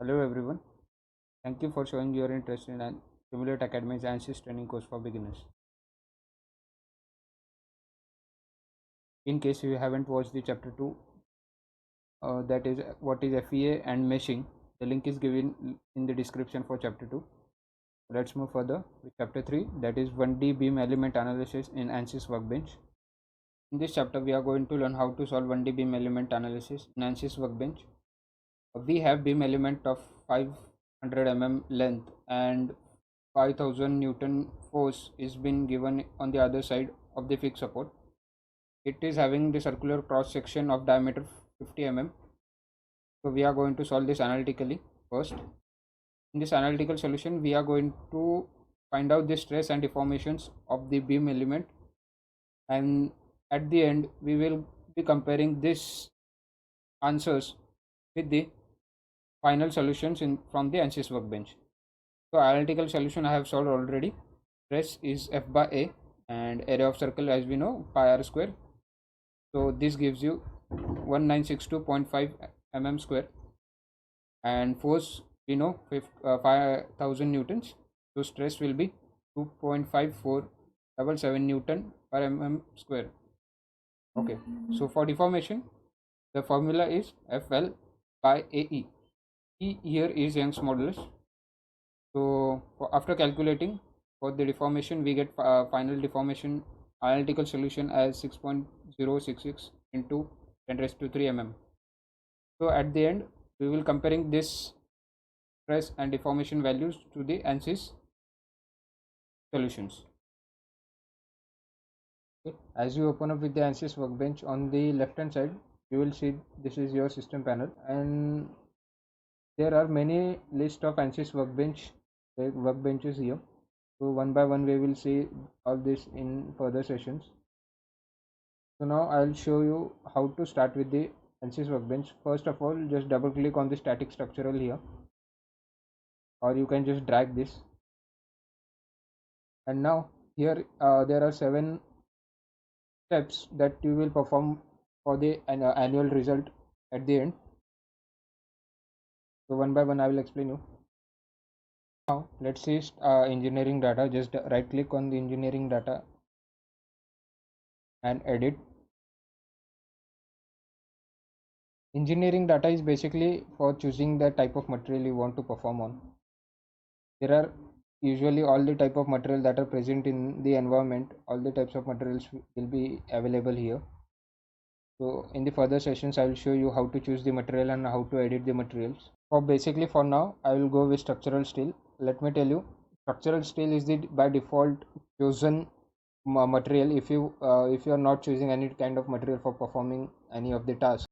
Hello everyone. Thank you for showing your interest in Simulate Academy's ANSYS training course for beginners. In case you haven't watched the chapter 2, that is what is FEA and meshing, the link is given in the description for chapter 2. Let's move further with chapter 3, that is 1D beam element analysis in ANSYS Workbench. In this chapter, we are going to learn how to solve 1D beam element analysis in ANSYS Workbench. We have beam element of 500 length and 5000 Newton force is been given on the other side of the fixed support. It is having the circular cross section of diameter 50 So we are going to solve this analytically first. In this analytical solution, we are going to find out the stress and deformations of the beam element, and at the end we will be comparing this answers with the final solutions from the ANSYS workbench. So analytical solution I have solved already. Stress is F by A and area of circle as we know pi r square. So this gives you 1962.5 square, and force we know 5000 newtons. So stress will be 2.5477 Newton per square. Okay, so for deformation the formula is FL by AE. E here is Young's modulus. So after calculating for the deformation, we get final deformation analytical solution as 6.066 into 10 raised to 3 So at the end, we will comparing this stress and deformation values to the ANSYS solutions. Okay. As you open up with the ANSYS workbench, on the left hand side, you will see this is your system panel, and there are many list of ANSYS workbenches here. So one by one we will see all this in further sessions. So now I'll show you how to start with the ANSYS workbench. First of all, just double click on the static structural here, or you can just drag this, and now here there are 7 steps that you will perform for the annual result at the end. So one by one I will explain you. Now let's see engineering data. Just right click on the engineering data and edit. Engineering data is basically for choosing the type of material you want to perform on. There are usually all the type of material that are present in the environment. All the types of materials will be available here. So in the further sessions I will show you how to choose the material and how to edit the materials. Basically for now I will go with structural steel. Let me tell you, structural steel is the by default chosen material. If you are not choosing any kind of material for performing any of the tasks,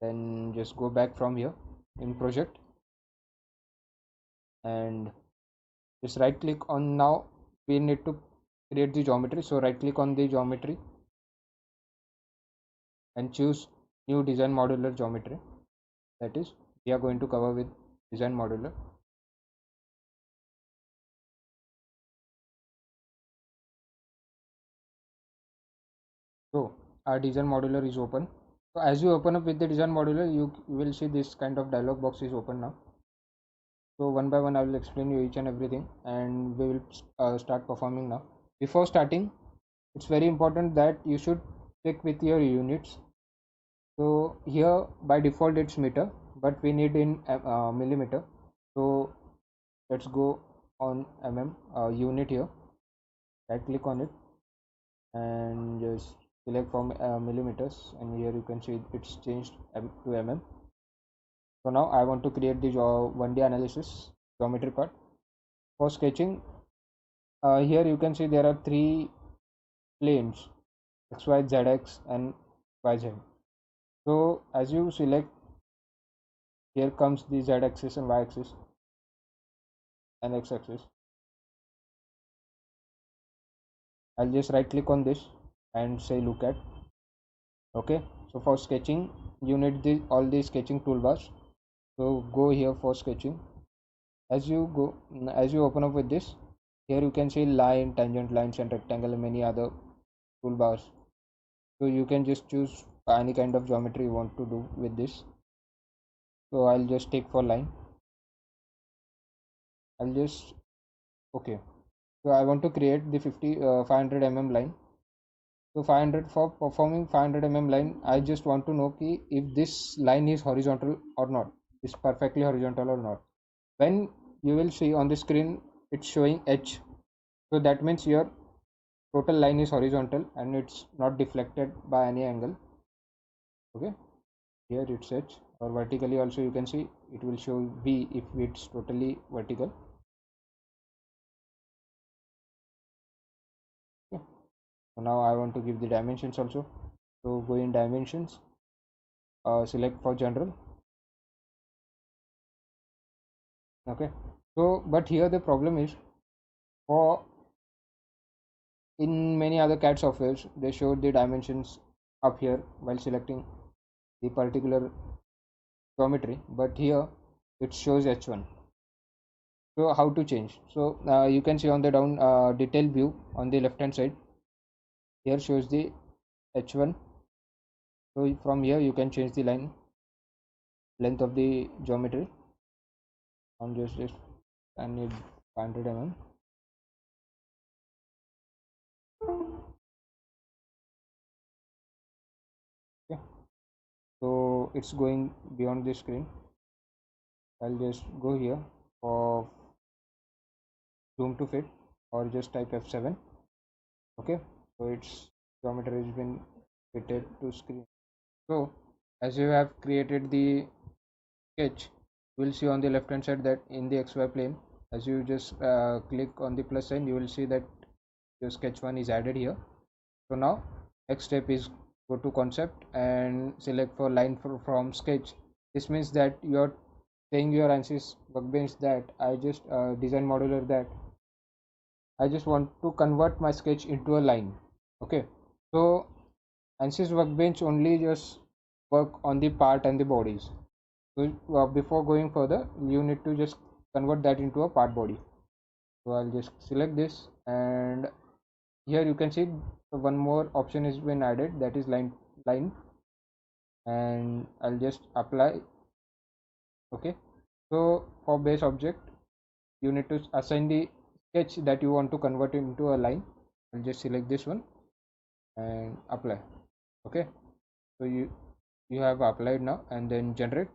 then just go back from here in project and just right click on. Now we need to create the geometry, so right click on the geometry and choose new design modular geometry. That is, we are going to cover with design modular. So our design modular is open. So as you open up with the design modular, you will see this kind of dialog box is open now. So one by one I will explain you each and everything, and we will start performing now. Before starting, it's very important that you should check with your units. So here by default it's meter, but we need in millimeter. So let's go on unit here. Right click on it and just select from millimeters, and here you can see it's changed to mm. So now I want to create the 1D analysis geometry part. For sketching, here you can see there are 3 planes, xy, zx and yz. So as you select, here comes the z axis and y axis and x axis. I'll just right click on this and say look at. Okay, so for sketching you need all these sketching toolbars. So go here for sketching. As you open up with this, here you can see line, tangent lines and rectangle and many other toolbars. So you can just choose any kind of geometry you want to do with this. So I'll just take for line. I'll just, okay, so I want to create the 500 mm line. So 500, for performing 500 mm line, I just want to know if this line is horizontal or not, is perfectly horizontal or not. When you will see on the screen it's showing H, so that means your total line is horizontal and it's not deflected by any angle. Okay, here it's H, or vertically also you can see it will show V if it's totally vertical. Okay. So now I want to give the dimensions also. So go in dimensions, select for general. Okay, so but here the problem is, for in many other CAD softwares they show the dimensions up here while selecting the particular geometry, but here it shows H1. So how to change? So you can see on the down detail view on the left hand side, here shows the H1. So from here you can change the line length of the geometry. I'm just I need 500 mm. Okay, so it's going beyond the screen. I'll just go here for zoom to fit, or just type F7. Okay, so its geometry has been fitted to screen. So as you have created the sketch, you will see on the left hand side that in the XY plane, as you just click on the plus sign, you will see that your sketch 1 is added here. So now next step is go to concept and select for line from sketch. This means that you're saying your ANSYS workbench that I just design modular that I just want to convert my sketch into a line. Okay, so ANSYS workbench only just work on the part and the bodies. So before going further, you need to just convert that into a part body. So I'll just select this, and here you can see one more option has been added, that is line, and I'll just apply. Okay, so for base object you need to assign the sketch that you want to convert into a line. I'll just select this one and apply. Okay, so you have applied now, and then generate.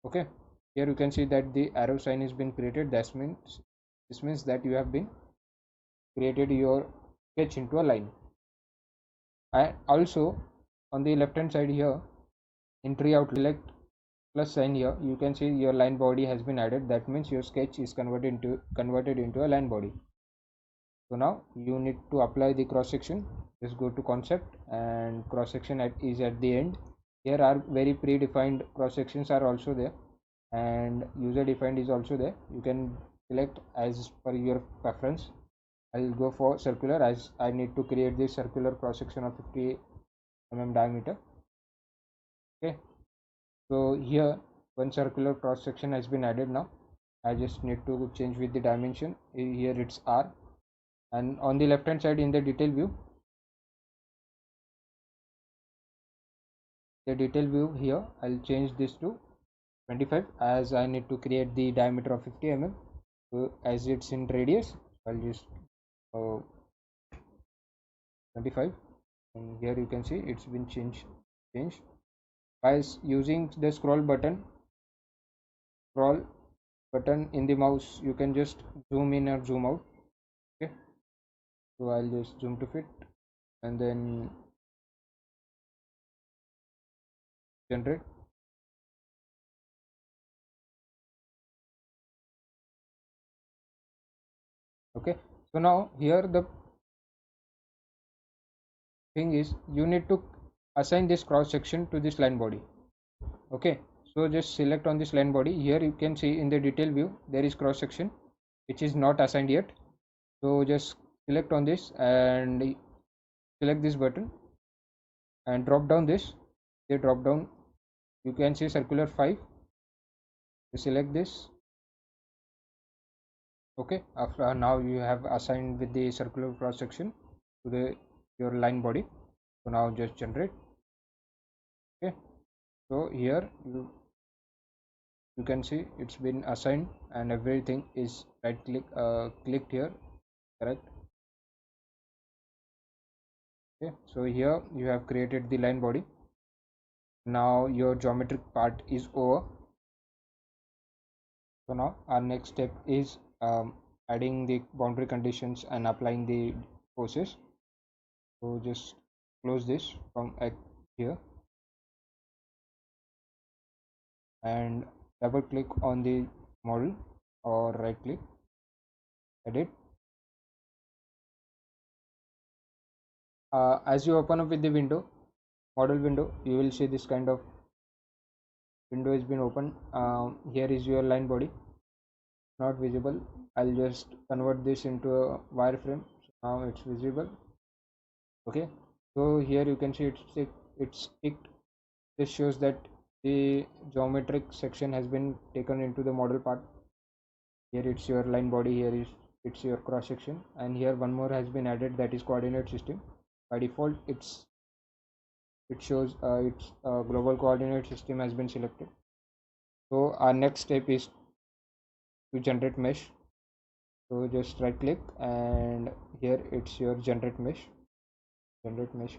Okay, here you can see that the arrow sign has been created. That means this means that you have been created your sketch into a line. And also on the left hand side here, in tree outline, select plus sign here, you can see your line body has been added. That means your sketch is converted into a line body. So now you need to apply the cross section. Just go to concept, and cross section is at the end. Here are very predefined cross sections are also there, and user defined is also there. You can select as per your preference. I'll go for circular, as I need to create this circular cross section of 50 mm diameter. Okay, so here one circular cross section has been added. Now I just need to change with the dimension. Here it's R, and on the left hand side in the detail view, here I'll change this to 25, as I need to create the diameter of 50 mm. So as it's in radius, I'll just 25, and here you can see it's been changed. By using the scroll button in the mouse, you can just zoom in or zoom out. Okay, so I'll just zoom to fit, and then generate. Okay, so now here the thing is, you need to assign this cross section to this line body. Okay, so just select on this line body. Here you can see in the detail view there is cross section which is not assigned yet. So just select on this and select this button and drop down this. The drop down, you can see circular 5. You select this. Okay, after now you have assigned with the circular cross section to the your line body. So now just generate. Okay, so here you you can see it's been assigned and everything is right clicked here, correct. Okay, so here you have created the line body. Now your geometric part is over. So now our next step is adding the boundary conditions and applying the forces. So just close this from here and double click on the model or right click, edit. As you open up with the model window, you will see this kind of window has been opened. Here is your line body, not visible. I'll just convert this into a wireframe. So now it's visible. Okay, so here you can see it's ticked. This shows that the geometric section has been taken into the model part. Here it's your line body, here is it's your cross section, and here one more has been added, that is coordinate system. By default it shows its global coordinate system has been selected. So our next step is to generate mesh. So just right click and here it's your generate mesh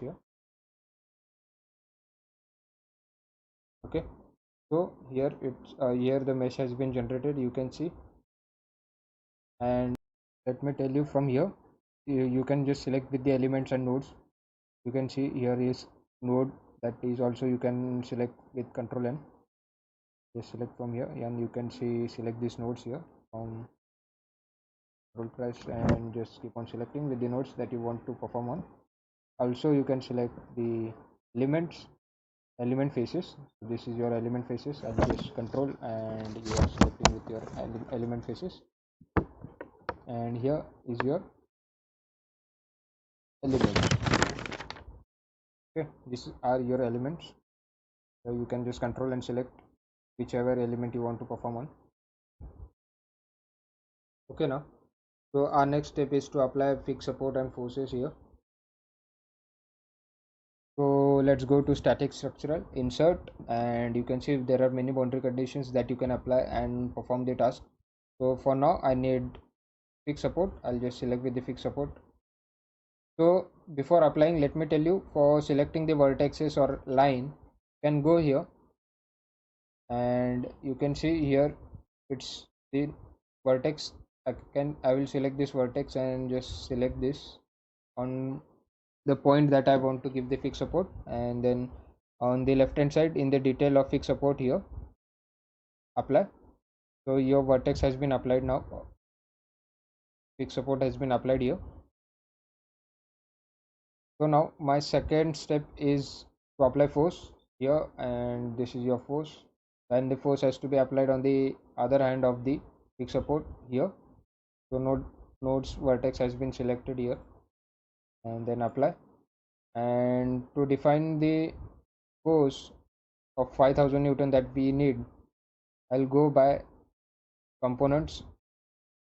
here. Okay, so here it's here the mesh has been generated, you can see. And let me tell you, from here you can just select with the elements and nodes. You can see here is node, that is also you can select with Control N. Just select from here and you can see select these nodes here from Control press and just keep on selecting with the nodes that you want to perform on. Also you can select the element faces. So this is your element faces, and just control and you are selecting with your element faces, and here is your elements. Okay, these are your elements. So you can just control and select whichever element you want to perform on. Okay, now so our next step is to apply fixed support and forces here. So let's go to static structural insert, and you can see there are many boundary conditions that you can apply and perform the task. So for now I need fixed support. I'll just select with the fixed support. So before applying, let me tell you, for selecting the vertices or line, you can go here and you can see here it's the vertex. I will select this vertex and just select this on the point that I want to give the fixed support, and then on the left hand side in the detail of fixed support here, apply. So your vertex has been applied now, fixed support has been applied here. So now my second step is to apply force here, and this is your force, and the force has to be applied on the other hand of the fixed support here. So nodes vertex has been selected here and then apply. And to define the force of 5000 Newton that we need, I'll go by components.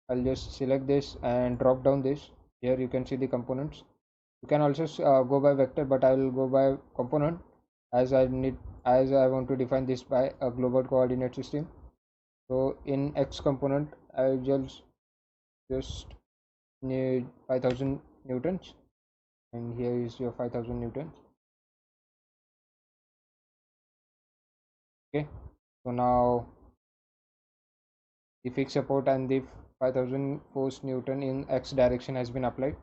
I'll just select this and drop down this. Here you can see the components. You can also go by vector, but I will go by component as I want to define this by a global coordinate system. So in X component I just need 5000 newtons, and here is your 5000 newtons. Okay, so now the fixed support and the 5000 force Newton in X direction has been applied,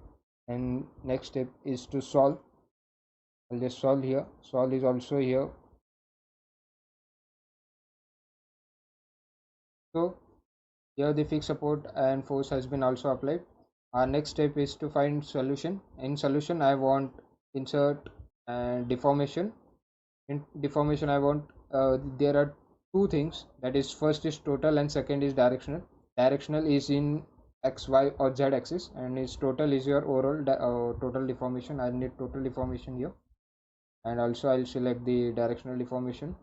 and next step is to solve. I'll just solve here. Solve is also here. So here the fixed support and force has been also applied. Our next step is to find solution. In solution I want insert and deformation. In deformation I want there are two things, that is first is total and second is directional. Directional is in X, Y or Z axis, and is total is your overall total deformation. I need total deformation here, and also I'll select the directional deformation.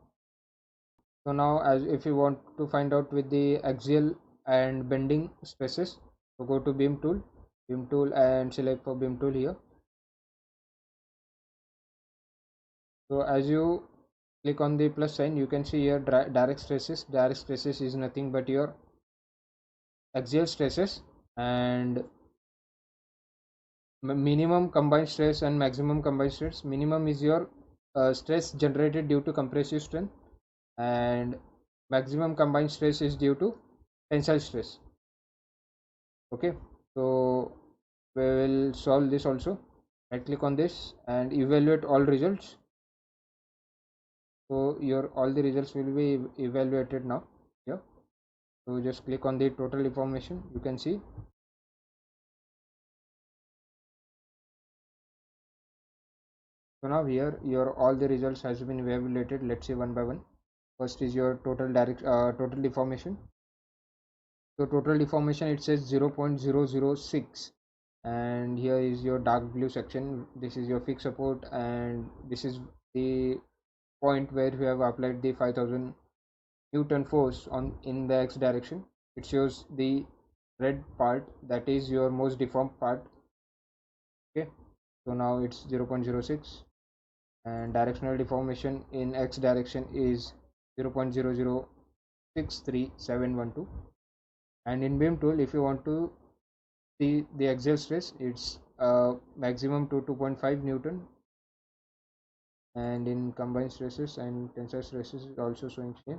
So now as if you want to find out with the axial and bending spaces, so go to beam tool and select for beam tool here. So as you click on the plus sign, you can see here direct stresses. Direct stresses is nothing but your axial stresses, and minimum combined stress and maximum combined stress. Minimum is your stress generated due to compressive strength, and maximum combined stress is due to tensile stress. Okay, so we will solve this also. Right click on this and evaluate all results. So your all the results will be evaluated now here. So just click on the total information, you can see. So now here your all the results has been evaluated. Let's see one by one. First is your total deformation. So total deformation, it says 0.006, and here is your dark blue section. This is your fixed support, and this is the point where we have applied the 5000 Newton force on in the x direction. It shows the red part, that is your most deformed part. Okay, so now it's 0.06, and directional deformation in x direction is 0.0063712. And in beam tool, if you want to see the axial stress, it's maximum to 2.5 Newton, and in combined stresses and tensile stresses is also showing here.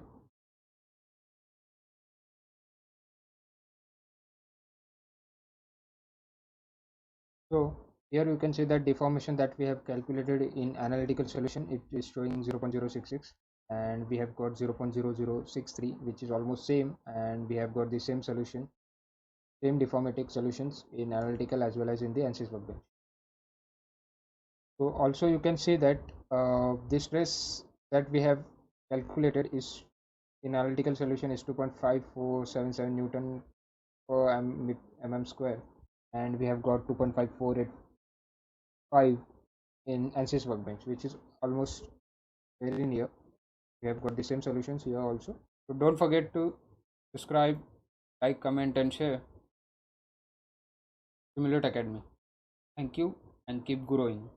So here you can see that deformation that we have calculated in analytical solution, it is showing 0.066, and we have got 0.0063, which is almost same, and we have got the same solution, same deformatic solutions in analytical as well as in the ANSYS workbench. So also you can see that the stress that we have calculated is in analytical solution is 2.5477 Newton per mm square, and we have got 2.5485 in ANSYS workbench, which is almost very near. We have got the same solutions here also. So don't forget to subscribe, like, comment and share Simulate Academy. Thank you and keep growing.